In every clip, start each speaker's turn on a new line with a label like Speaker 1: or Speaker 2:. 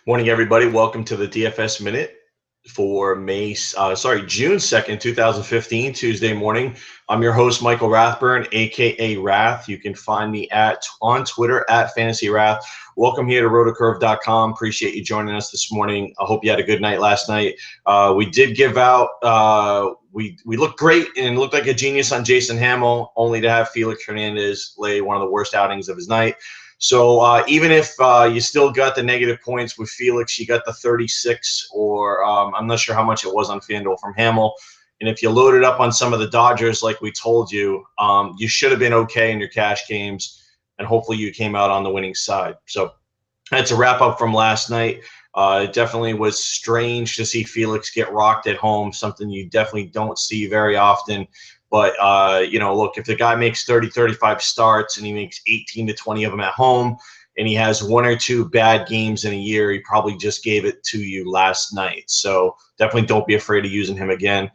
Speaker 1: Morning, everybody. Welcome to the DFS Minute for June 2nd, 2015, Tuesday morning. I'm your host, Michael Rathburn, aka Rath. You can find me on Twitter at Fantasy Rath. Welcome here to rotocurve.com. Appreciate you joining us this morning. I hope you had a good night last night. We did give out we looked great and looked like a genius on Jason Hamill, only to have Felix Hernandez lay one of the worst outings of his night. So even if you still got the negative points with Felix, you got the 36 or I'm not sure how much it was on FanDuel from Hamill. And if you loaded up on some of the Dodgers like we told you, you should have been okay in your cash games, and hopefully you came out on the winning side. So that's a wrap-up from last night. It definitely was strange to see Felix get rocked at home, something you definitely don't see very often. But, look, if the guy makes 30, 35 starts and he makes 18 to 20 of them at home and he has one or two bad games in a year, he probably just gave it to you last night. So definitely don't be afraid of using him again.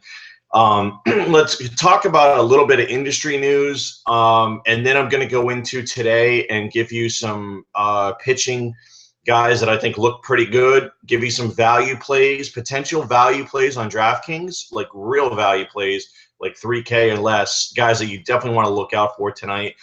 Speaker 1: Let's talk about a little bit of industry news, and then I'm going to go into today and give you some pitching guys that I think look pretty good, give you some value plays, potential value plays on DraftKings, like real value plays, like 3K or less, guys that you definitely want to look out for tonight.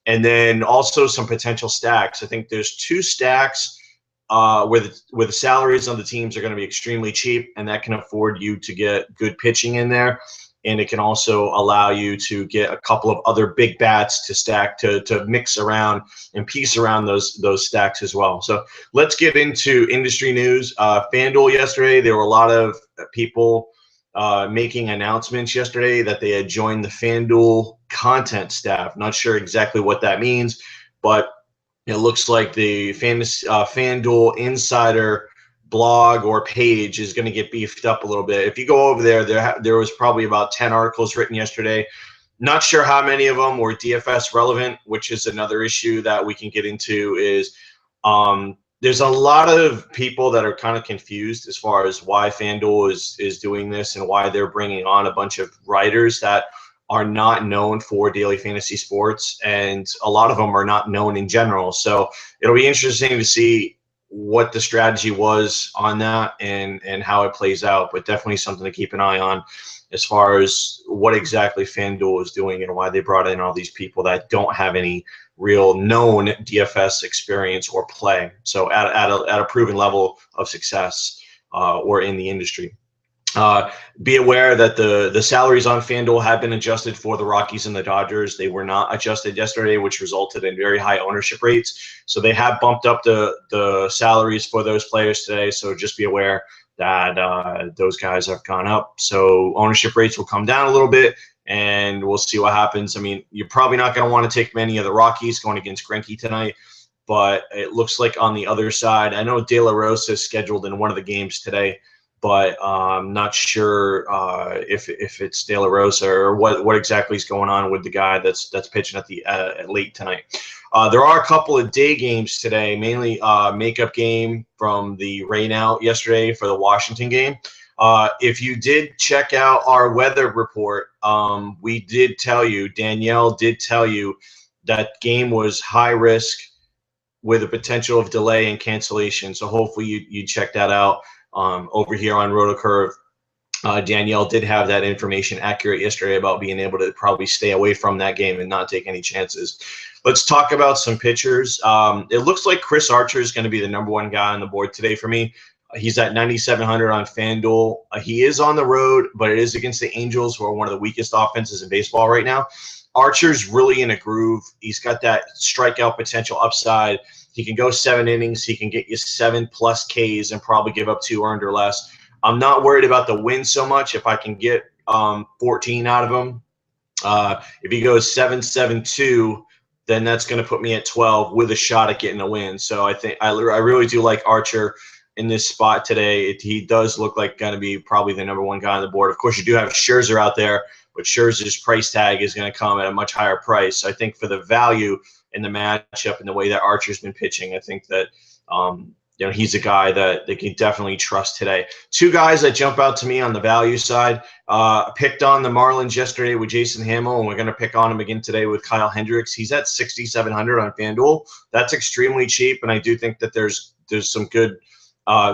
Speaker 1: And then also some potential stacks. I think there's two stacks where the salaries on the teams are going to be extremely cheap, and that can afford you to get good pitching in there. And it can also allow you to get a couple of other big bats to stack, to mix around and piece around those stacks as well. So let's get into industry news. FanDuel yesterday, there were a lot of people making announcements yesterday that they had joined the FanDuel content staff. Not sure exactly what that means, but it looks like the FanDuel Insider blog or page is going to get beefed up a little bit. If you go over there, there was probably about 10 articles written yesterday. Not sure how many of them were DFS relevant, which is another issue that we can get into. Is there's a lot of people that are kind of confused as far as why FanDuel is doing this and why they're bringing on a bunch of writers that are not known for daily fantasy sports, and a lot of them are not known in general. So it'll be interesting to see what the strategy was on that and how it plays out, but definitely something to keep an eye on as far as what exactly FanDuel is doing and why they brought in all these people that don't have any real known DFS experience or play. So at a proven level of success or in the industry. Be aware that the salaries on FanDuel have been adjusted for the Rockies and the Dodgers. They were not adjusted yesterday, which resulted in very high ownership rates. So they have bumped up the salaries for those players today. So just be aware that those guys have gone up. So ownership rates will come down a little bit, and we'll see what happens. I mean, you're probably not going to want to take many of the Rockies going against Greinke tonight, but it looks like on the other side, I know De La Rosa is scheduled in one of the games today, but I'm not sure if it's De La Rosa or what exactly is going on with the guy that's pitching at the late tonight. There are a couple of day games today, mainly makeup game from the rain out yesterday for the Washington game. If you did check out our weather report, we did tell you, Danielle did tell you, that game was high risk with a potential of delay and cancellation. So hopefully you check that out. Over here on RotoCurve, Danielle did have that information accurate yesterday about being able to probably stay away from that game and not take any chances. Let's talk about some pitchers. It looks like Chris Archer is going to be the #1 guy on the board today for me. He's at 9,700 on FanDuel. He is on the road, but it is against the Angels, who are one of the weakest offenses in baseball right now. Archer's really in a groove. He's got that strikeout potential upside. He can go 7 innings. He can get you 7+ Ks and probably give up 2 earned or less. I'm not worried about the win so much if I can get 14 out of him. If he goes 7-7-2, then that's going to put me at 12 with a shot at getting a win. So I think I really do like Archer in this spot today. He does look like going to be probably the #1 guy on the board. Of course, you do have Scherzer out there, but Scherzer's price tag is going to come at a much higher price. So I think for the value in the matchup and the way that Archer's been pitching, I think that he's a guy that they can definitely trust today. Two guys that jump out to me on the value side. Picked on the Marlins yesterday with Jason Hamill, and we're going to pick on him again today with Kyle Hendricks. He's at 6,700 on FanDuel. That's extremely cheap, and I do think that there's some good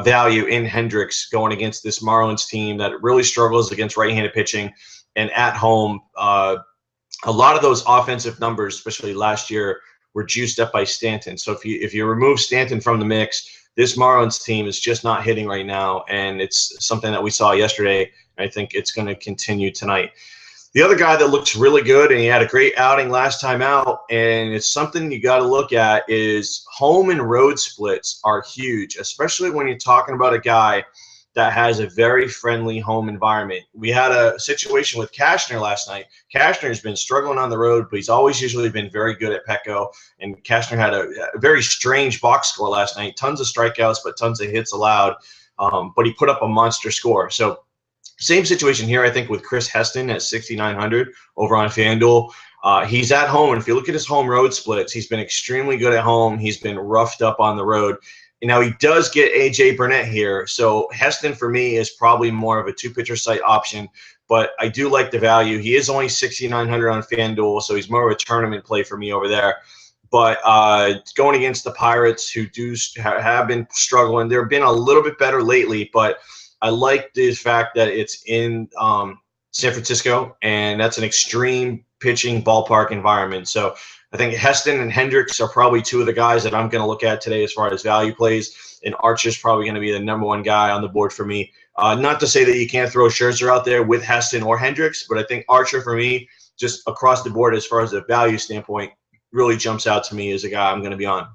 Speaker 1: value in Hendricks going against this Marlins team that really struggles against right-handed pitching. And at home, a lot of those offensive numbers, especially last year, were juiced up by Stanton. So if you remove Stanton from the mix, this Marlins team is just not hitting right now, and it's something that we saw yesterday. I think it's going to continue tonight. The other guy that looks really good, and he had a great outing last time out, and it's something you got to look at, is home and road splits are huge, especially when you're talking about a guy that has a very friendly home environment. We had a situation with Cashner last night. Cashner has been struggling on the road, but he's always usually been very good at Petco. And Cashner had a very strange box score last night. Tons of strikeouts, but tons of hits allowed. But he put up a monster score. So same situation here, I think, with Chris Heston at 6,900 over on FanDuel. He's at home, and if you look at his home road splits, he's been extremely good at home. He's been roughed up on the road. Now, he does get A.J. Burnett here, so Heston for me is probably more of a two-pitcher site option, but I do like the value. He is only 6,900 on FanDuel, so he's more of a tournament play for me over there. But going against the Pirates, who have been struggling, they've been a little bit better lately, but I like the fact that it's in San Francisco, and that's an extreme pitching ballpark environment. So I think Heston and Hendricks are probably two of the guys that I'm going to look at today as far as value plays, and Archer's probably going to be the number one guy on the board for me. Not to say that you can't throw Scherzer out there with Heston or Hendricks, but I think Archer for me, just across the board as far as a value standpoint, really jumps out to me as a guy I'm going to be on.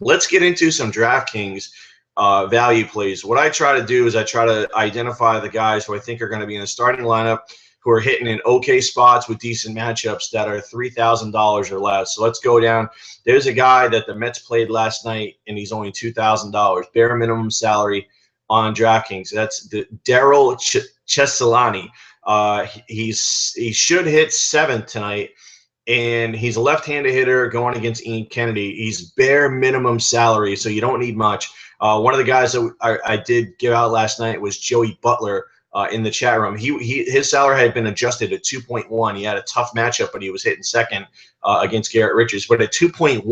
Speaker 1: Let's get into some DraftKings value plays. What I try to do is I try to identify the guys who I think are going to be in the starting lineup, who are hitting in okay spots with decent matchups that are $3,000 or less. So let's go down. There's a guy that the Mets played last night, and he's only $2,000, bare minimum salary on DraftKings. That's Daryl Chesalani. He should hit seventh tonight, and he's a left-handed hitter going against Ian Kennedy. He's bare minimum salary, so you don't need much. One of the guys that I did give out last night was Joey Butler in the chat room. His salary had been adjusted to 2.1. He had a tough matchup, but he was hitting second against Garrett Richards. But at 2.1,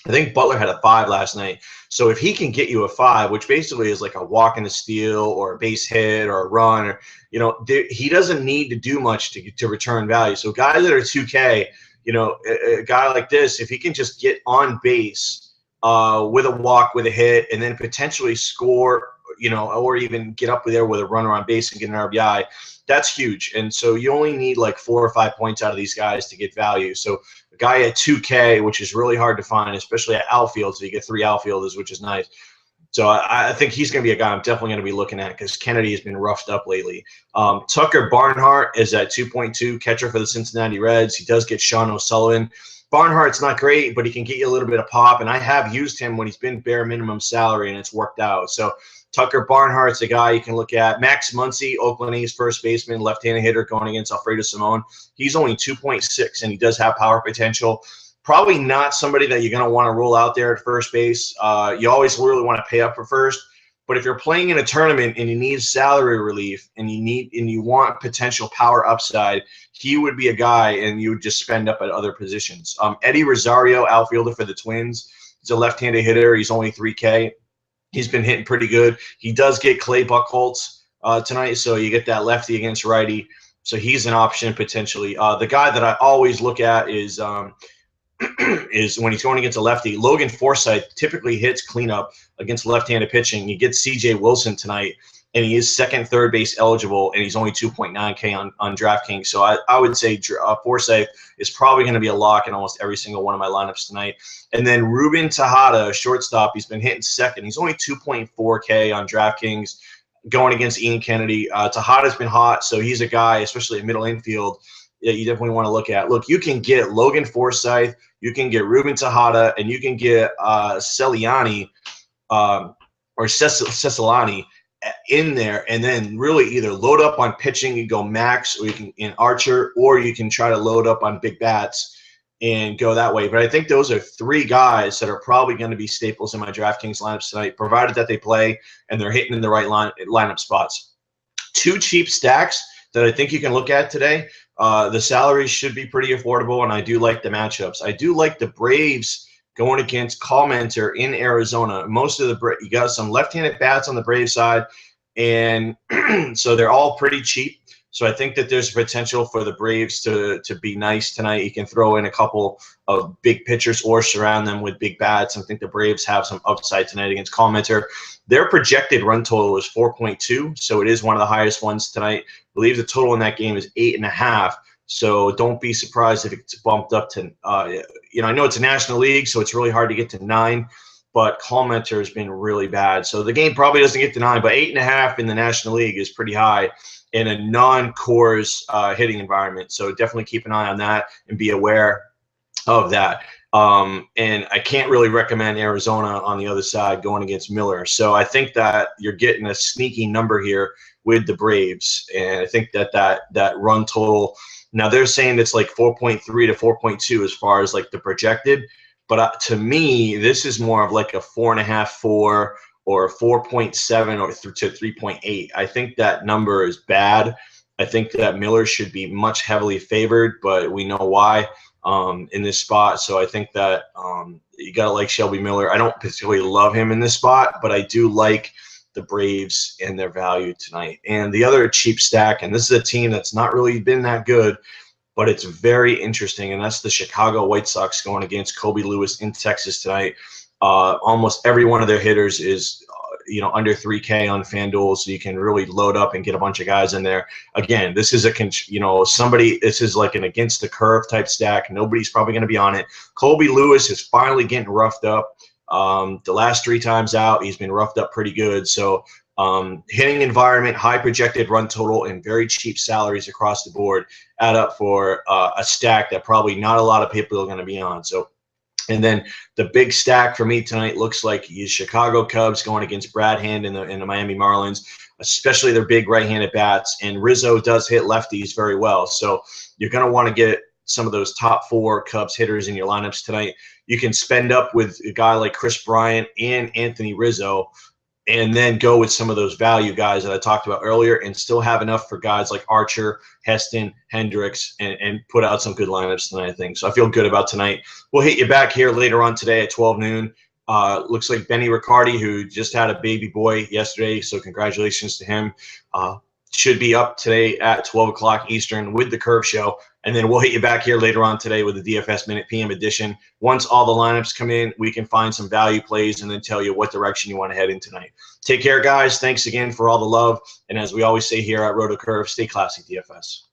Speaker 1: I think Butler had a 5 last night. So if he can get you a 5, which basically is like a walk and a steal or a base hit or a run, or he doesn't need to do much to return value. So guys that are 2K, a guy like this, if he can just get on base with a walk, with a hit, and then potentially score, or even get up there with a runner on base and get an RBI, that's huge. And so you only need like 4 or 5 points out of these guys to get value. So a guy at 2K, which is really hard to find, especially at outfield, so you get 3 outfielders, which is nice. So I think he's going to be a guy I'm definitely going to be looking at because Kennedy has been roughed up lately. Tucker Barnhart is at 2.2, catcher for the Cincinnati Reds. He does get Sean O'Sullivan. Barnhart's not great, but he can get you a little bit of pop, and I have used him when he's been bare minimum salary, and it's worked out. So Tucker Barnhart's a guy you can look at. Max Muncy, Oakland A's first baseman, left-handed hitter going against Alfredo Simon. He's only 2.6, and he does have power potential. Probably not somebody that you're going to want to roll out there at first base. You always really want to pay up for first. But if you're playing in a tournament and you need salary relief and you want potential power upside, he would be a guy, and you would just spend up at other positions. Eddie Rosario, outfielder for the Twins. He's a left-handed hitter. He's only 3K. He's been hitting pretty good. He does get Clay Buchholz tonight, so you get that lefty against righty. So he's an option potentially. The guy that I always look at is when he's going against a lefty. Logan Forsythe typically hits cleanup against left-handed pitching. He gets C.J. Wilson tonight, and he is second, third base eligible, and he's only 2.9K on DraftKings. So I would say Forsythe is probably going to be a lock in almost every single one of my lineups tonight. And then Ruben Tejada, shortstop, he's been hitting second. He's only 2.4K on DraftKings going against Ian Kennedy. Tejada's been hot, so he's a guy, especially at middle infield, that you definitely want to look at. Look, you can get Logan Forsythe, you can get Ruben Tejada, and you can get Celiani or Cesalani in there, and then really either load up on pitching, you go Max, or you can in Archer, or you can try to load up on big bats and go that way. But I think those are 3 guys that are probably going to be staples in my DraftKings lineups tonight, provided that they play and they're hitting in the right lineup spots. 2 cheap stacks that I think you can look at today. The salaries should be pretty affordable, and I do like the matchups. I do like the Braves going against Commenter in Arizona. Most of you got some left-handed bats on the Braves side, and so they're all pretty cheap. So I think that there's potential for the Braves to be nice tonight. You can throw in a couple of big pitchers or surround them with big bats. I think the Braves have some upside tonight against Commenter. Their projected run total is 4.2, so it is one of the highest ones tonight. I believe the total in that game is 8.5. So don't be surprised if it's bumped up to, I know it's a National League, so it's really hard to get to 9, but Commenter has been really bad. So the game probably doesn't get to 9, but 8.5 in the National League is pretty high in a non-Coors hitting environment. So definitely keep an eye on that and be aware of that. And I can't really recommend Arizona on the other side going against Miller. So I think that you're getting a sneaky number here with the Braves. And I think that run total, now they're saying it's like 4.3 to 4.2 as far as like the projected. But to me, this is more of like a 4.5, 4, or 4.7 or to 3.8. I think that number is bad. I think that Miller should be much heavily favored, but we know why in this spot. So I think that you got to like Shelby Miller. I don't particularly love him in this spot, but I do like the Braves and their value tonight. And the other cheap stack, and this is a team that's not really been that good, but it's very interesting, and that's the Chicago White Sox going against Kobe Lewis in Texas tonight. Almost every one of their hitters is, under 3K on FanDuel, so you can really load up and get a bunch of guys in there. Again, this is this is like an against the curve type stack. Nobody's probably going to be on it. Kobe Lewis is finally getting roughed up. The last 3 times out, he's been roughed up pretty good. So hitting environment, high projected run total, and very cheap salaries across the board add up for a stack that probably not a lot of people are going to be on. So, and then the big stack for me tonight looks like is Chicago Cubs going against Brad Hand in the Miami Marlins, especially their big right-handed bats. And Rizzo does hit lefties very well. So you're going to want to get some of those top 4 Cubs hitters in your lineups tonight. You can spend up with a guy like Chris Bryant and Anthony Rizzo, and then go with some of those value guys that I talked about earlier, and still have enough for guys like Archer, Heston, Hendricks, and put out some good lineups tonight, I think. So I feel good about tonight. We'll hit you back here later on today at 12 noon. Looks like Benny Riccardi, who just had a baby boy yesterday, so congratulations to him. Should be up today at 12 o'clock Eastern with the Curve Show. And then we'll hit you back here later on today with the DFS Minute PM edition. Once all the lineups come in, we can find some value plays and then tell you what direction you want to head in tonight. Take care, guys. Thanks again for all the love. And as we always say here at Roto Curve, stay classy, DFS.